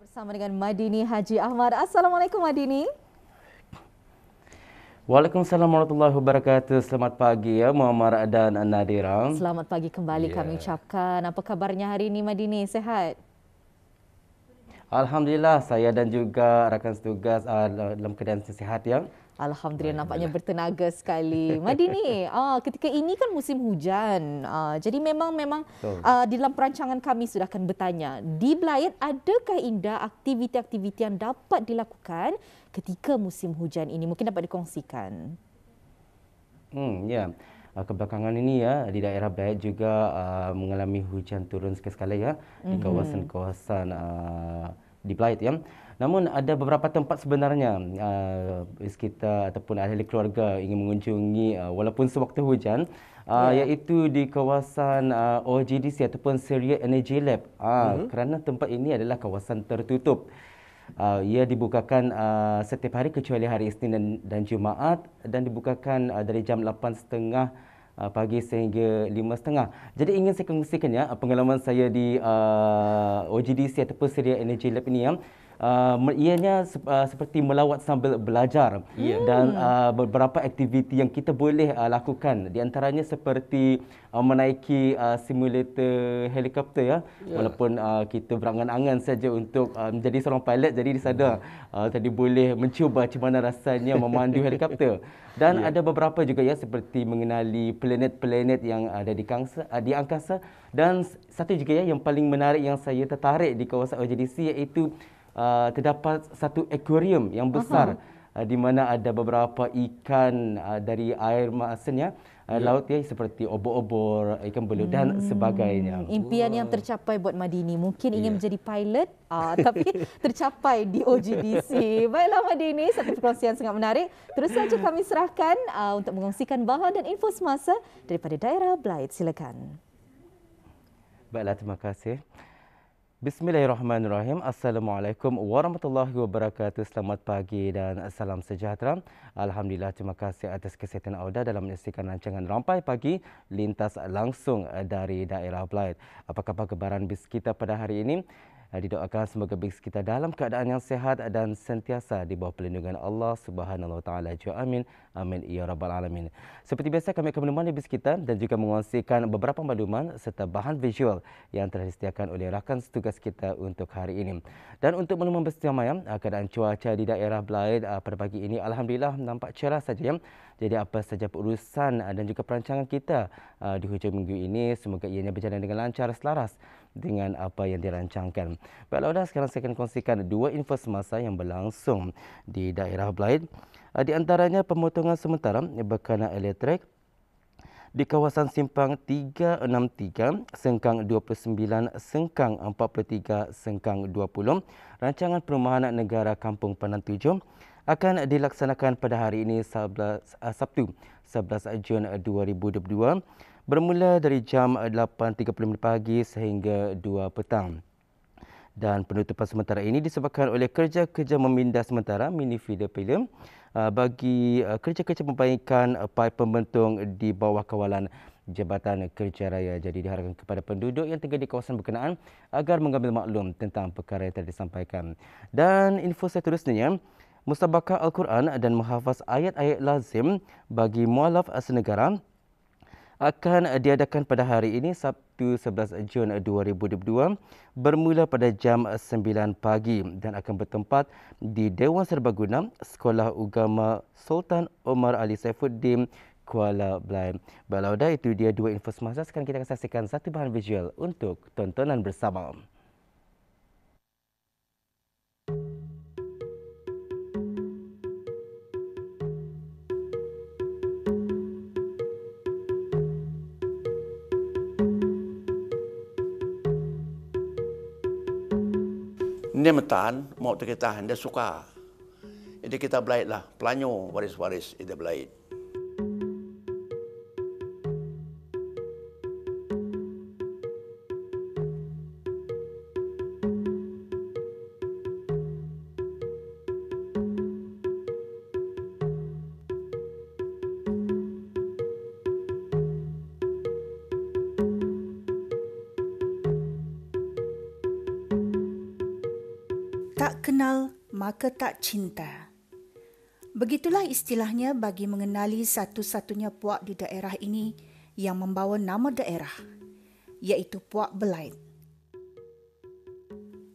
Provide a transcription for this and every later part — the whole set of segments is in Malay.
Bersama dengan Madini Haji Ahmad. Assalamualaikum Madini. Waalaikumsalam warahmatullahi wabarakatuh. Selamat pagi ya Muammar dan Nadira. Selamat pagi kembali kami ucapkan. Apa kabarnya hari ini Madini? Sehat? Alhamdulillah saya dan juga rakan setugas dalam keadaan sihat ya. Alhamdulillah, nampaknya bertenaga sekali. Madini, ketika ini kan musim hujan. Jadi memang di dalam perancangan kami sudah akan bertanya, di Blayut adakah Indah aktiviti-aktiviti yang dapat dilakukan ketika musim hujan ini? Mungkin dapat dikongsikan. Ya. Kebelakangan ini ya di daerah Blayut juga mengalami hujan turun sekali-sekala ya di kawasan-kawasan di Blayut ya. Namun ada beberapa tempat sebenarnya sekitar ataupun ahli keluarga ingin mengunjungi walaupun sewaktu hujan, iaitu di kawasan OGDC ataupun Syria Energy Lab. Kerana tempat ini adalah kawasan tertutup. Ia dibukakan setiap hari kecuali hari Isnin dan Jumaat, dan dibukakan dari jam 8.30 pagi sehingga 5.30. Jadi ingin saya kongsikan ya pengalaman saya di OGDC ataupun Syria Energy Lab ini ya. Ianya seperti melawat sambil belajar dan beberapa aktiviti yang kita boleh lakukan, di antaranya seperti menaiki simulator helikopter ya. Walaupun kita berangan-angan saja untuk menjadi seorang pilot, jadi di sana tadi boleh mencuba macam mana rasanya memandu helikopter. Dan ada beberapa juga ya seperti mengenali planet-planet yang ada di angkasa. Dan satu juga ya yang paling menarik yang saya tertarik di kawasan OGDC, iaitu terdapat satu akuarium yang besar di mana ada beberapa ikan dari air maksudnya laut ya, seperti obor-obor, ikan belut dan sebagainya. Impian yang tercapai buat Madini. Mungkin ingin menjadi pilot, tapi tercapai di OGDC. Baiklah Madini, satu perkongsian sangat menarik. Terus saja kami serahkan untuk mengongsikan bahan dan info semasa daripada daerah Blayut. Silakan. Baiklah, terima kasih. Bismillahirrahmanirrahim. Assalamualaikum warahmatullahi wabarakatuh. Selamat pagi dan salam sejahtera. Alhamdulillah, terima kasih atas kesihatan anda dalam menyaksikan rancangan Rampai Pagi lintas langsung dari daerah Blayut. Apa khabar kebaran bis kita pada hari ini? Didoakan semoga bis kita dalam keadaan yang sehat dan sentiasa di bawah perlindungan Allah Subhanahu Wa Taala. Amin. Amin ya rabbal alamin. Seperti biasa kami akan menemani bis kita dan juga mengongsikan beberapa makluman serta bahan visual yang telah disediakan oleh rakan setugas kita untuk hari ini. Dan untuk makluman bersama ya, keadaan cuaca di daerah Blayut pada pagi ini alhamdulillah nampak cerah saja ya. Jadi apa saja urusan dan juga perancangan kita di hujung minggu ini, semoga ianya berjalan dengan lancar, selaras dengan apa yang dirancangkan. Baiklah, sekarang saya akan kongsikan dua info semasa yang berlangsung di daerah Blayut. Di antaranya pemotongan sementara bekanan elektrik di kawasan Simpang 363, Sengkang 29, Sengkang 43, Sengkang 20. Rancangan Perumahan Negara Kampung Pandan 7 akan dilaksanakan pada hari ini Sabtu 11 Jun 2022 bermula dari jam 8.30 pagi sehingga 2 petang. Dan penutupan sementara ini disebabkan oleh kerja-kerja memindah sementara mini feeder filem bagi kerja-kerja perbaikan paip pembentung di bawah kawalan Jabatan Kerja Raya. Jadi diharapkan kepada penduduk yang tinggal di kawasan berkenaan agar mengambil maklum tentang perkara yang telah disampaikan. Dan info seterusnya, musabaqah Al-Quran dan menghafaz ayat-ayat lazim bagi mualaf senegara akan diadakan pada hari ini Sabtu 11 Jun 2022 bermula pada jam 9 pagi dan akan bertempat di Dewan Serbaguna Sekolah Ugama Sultan Omar Ali Saifuddin, Kuala Blayut. Baiklah, itu dia dua info semasa. Sekarang kita akan saksikan satu bahan visual untuk tontonan bersama. Dia metan, mau terkitahan, dia suka. Jadi kita Blayut lah, pelanyo waris-waris ide Blayut. Tak kenal maka tak cinta. Begitulah istilahnya bagi mengenali satu-satunya puak di daerah ini yang membawa nama daerah, iaitu Puak Belait.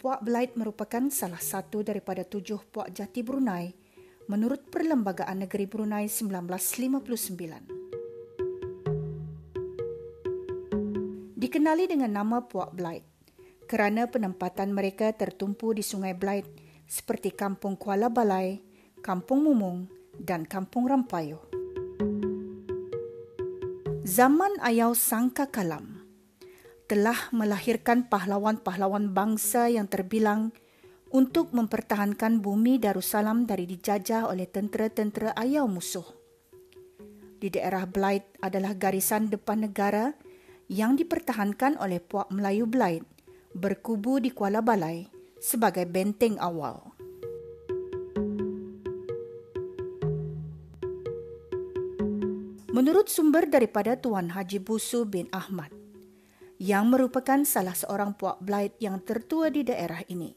Puak Belait merupakan salah satu daripada 7 puak jati Brunei menurut Perlembagaan Negeri Brunei 1959. Dikenali dengan nama Puak Belait kerana penempatan mereka tertumpu di Sungai Belait seperti Kampung Kuala Balai, Kampung Mumung dan Kampung Rampayo. Zaman Ayau Sangka Kalam telah melahirkan pahlawan-pahlawan bangsa yang terbilang untuk mempertahankan bumi Darussalam dari dijajah oleh tentera-tentera Ayau musuh. Di daerah Belait adalah garisan depan negara yang dipertahankan oleh Puak Melayu Belait berkubu di Kuala Balai sebagai benteng awal. Menurut sumber daripada Tuan Haji Busu bin Ahmad, yang merupakan salah seorang Puak Belait yang tertua di daerah ini,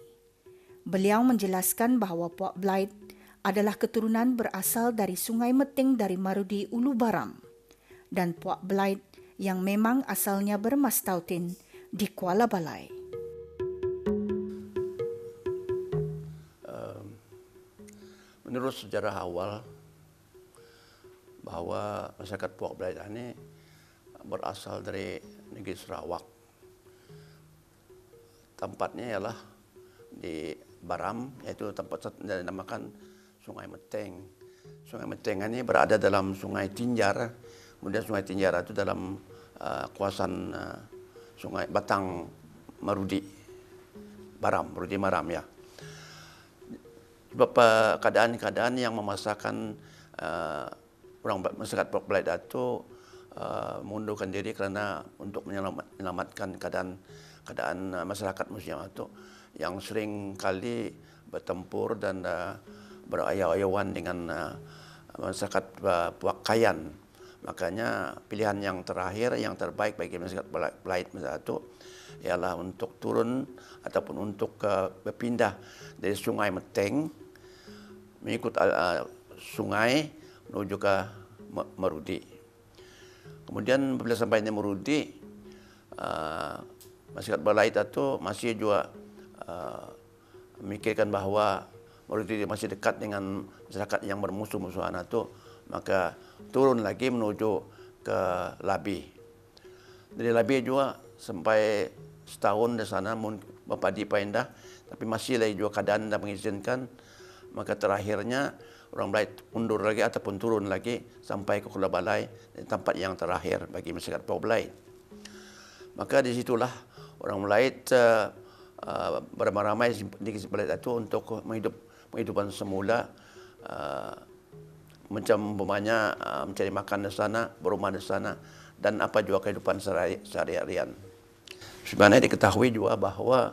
beliau menjelaskan bahawa Puak Belait adalah keturunan berasal dari Sungai Meting dari Marudi Ulu Baram dan Puak Belait yang memang asalnya bermastautin di Kuala Balai. Menurut sejarah awal, bahawa masyarakat Puak Belait ini berasal dari negeri Sarawak. Tempatnya ialah di Baram, iaitu tempat yang dinamakan Sungai Meteng. Sungai Meteng ini berada dalam Sungai Tinjar. Kemudian Sungai Tinjar itu dalam kawasan Sungai Batang Marudi Baram, Marudi Baram ya. Sebab keadaan-keadaan yang memaksakan orang masyarakat Puak Belait itu mengundurkan diri kerana untuk menyelamatkan keadaan masyarakat Muslim itu yang sering kali bertempur dan berayau-ayauan dengan masyarakat Puak Kayan. Makanya pilihan yang terakhir, yang terbaik bagi masyarakat Belait masa itu ialah untuk turun ataupun untuk berpindah dari Sungai Meteng mengikut sungai menuju ke Marudi. Kemudian bila sampai di Marudi, masyarakat Belait itu masih juga memikirkan bahawa Marudi masih dekat dengan masyarakat yang bermusuh-musuhan itu, maka turun lagi menuju ke Labi. Dari Labi juga sampai setahun di sana berpadi pindah, tapi masih lagi juga keadaan tidak mengizinkan, maka terakhirnya orang Belait undur lagi ataupun turun lagi sampai ke Kuala Balai, tempat yang terakhir bagi masyarakat Puak Belait. Maka di situlah orang Belait beramai-ramai di Belait itu untuk menghidupan semula, macam umpamanya mencari makan di sana, berumah di sana, dan apa juga kehidupan sehari-harian. Sebenarnya diketahui juga bahawa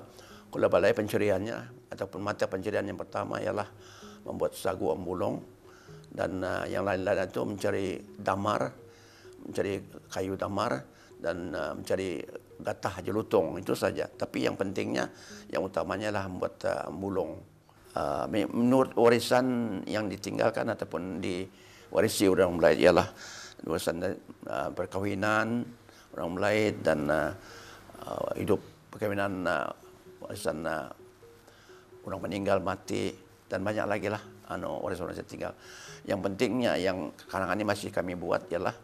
Kuala Balai pencariannya ataupun mata pencarian yang pertama ialah membuat sagu ambulong, dan yang lain-lain itu mencari damar, mencari kayu damar, dan mencari gatah jelutong, itu saja. Tapi yang pentingnya, yang utamanya adalah membuat ambulong. Menurut warisan yang ditinggalkan ataupun diwarisi orang Belait ialah warisan perkahwinan orang Belait dan hidup perkahwinan, warisan orang meninggal mati, dan banyak lagi lah warisan-warisan tinggal. Yang pentingnya yang sekarang ini masih kami buat ialah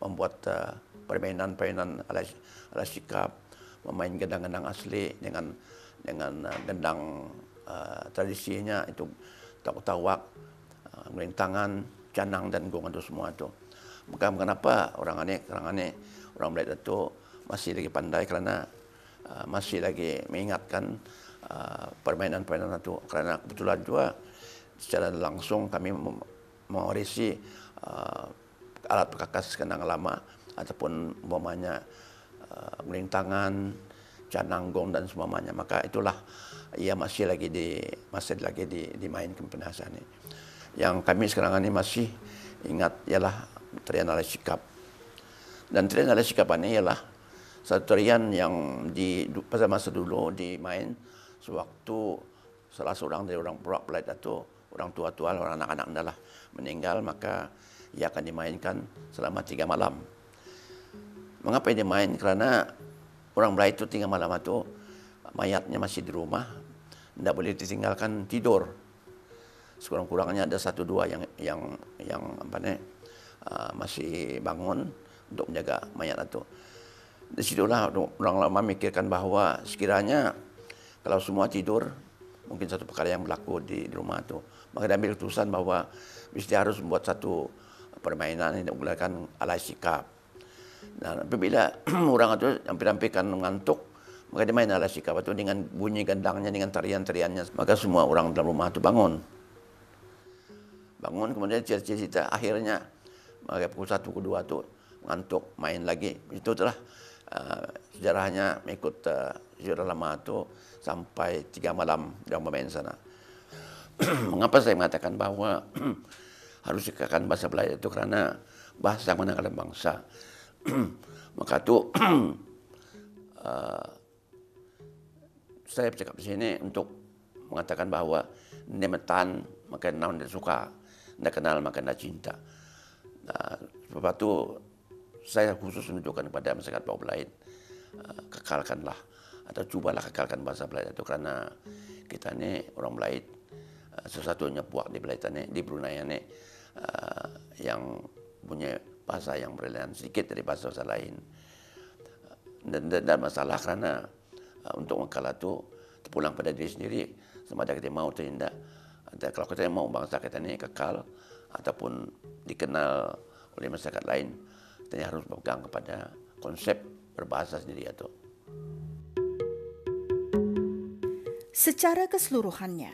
membuat permainan-permainan ala sikap, memain gendang-gendang asli dengan gendang tradisinya, itu tawak, gelintangan, canang dan gong itu semua itu. Bukan kenapa orang Belait itu masih lagi pandai kerana masih lagi mengingatkan permainan-permainan itu, kerana kebetulan juga secara langsung kami mewarisi alat perkakas gendang lama ataupun umpamanya gelintangan, canang, gong dan semuanya. Maka itulah ia masih lagi dimainkan penasa ini. Yang kami sekarang ini masih ingat ialah tarian ala sikap. Dan tarian ala sikap ini ialah satu tarian yang pada masa dulu dimain sewaktu salah seorang dari orang Puak Belait itu, orang tua-tua, orang anak-anak adalah meninggal, maka ia akan dimainkan selama 3 malam. Mengapa dia main? Karena orang Belait itu 3 malam itu mayatnya masih di rumah, tidak boleh ditinggalkan tidur. Sekurang-kurangnya ada 1-2 yang masih bangun untuk menjaga mayat itu. Di situlah orang lama memikirkan bahwa sekiranya kalau semua tidur, mungkin satu perkara yang berlaku di rumah itu. Maka dia ambil keputusan bahwa mesti harus membuat satu permainan yang menggunakan alat sikap. Dan apabila orang itu hampir-hampir mengantuk, maka dia main alat sikap itu dengan bunyi gendangnya, dengan tarian-tariannya. Maka semua orang dalam rumah itu bangun. Bangun, kemudian cerita akhirnya, maka pukul 1, pukul 2 itu mengantuk, main lagi. Itu telah sejarahnya mengikut sejarah lama itu sampai 3 malam yang bermain sana. Mengapa saya mengatakan bahwa harus dikatakan bahasa Belait itu karena bahasa menanggalan bangsa. Maka itu saya bercakap di sini untuk mengatakan bahwa nemetan maka naon dia suka, tidak kenal maka tidak cinta. Nah, sebab itu saya khusus menunjukkan kepada masyarakat Puak Belait, kekalkanlah atau cobalah kekalkan bahasa Belait itu karena kita ini orang Belait, sesatunya Puak di Belait ini, di Brunei ini yang punya bahasa yang berlainan sedikit dari bahasa lain. Dan tidak masalah karena untuk mengkalah itu terpulang pada diri sendiri sama ada kita mau atau tidak. Kalau kita mau bangsa kita ini kekal ataupun dikenal oleh masyarakat lain, kita harus berpegang kepada konsep berbahasa sendiri itu. Secara keseluruhannya,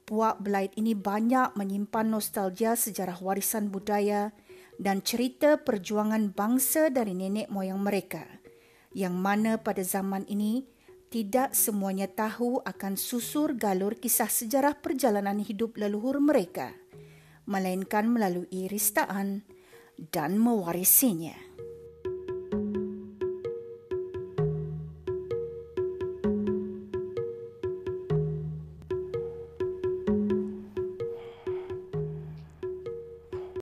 Puak Belait ini banyak menyimpan nostalgia sejarah warisan budaya dan cerita perjuangan bangsa dari nenek moyang mereka, yang mana pada zaman ini tidak semuanya tahu akan susur galur kisah sejarah perjalanan hidup leluhur mereka, melainkan melalui ristaan dan mewarisinya.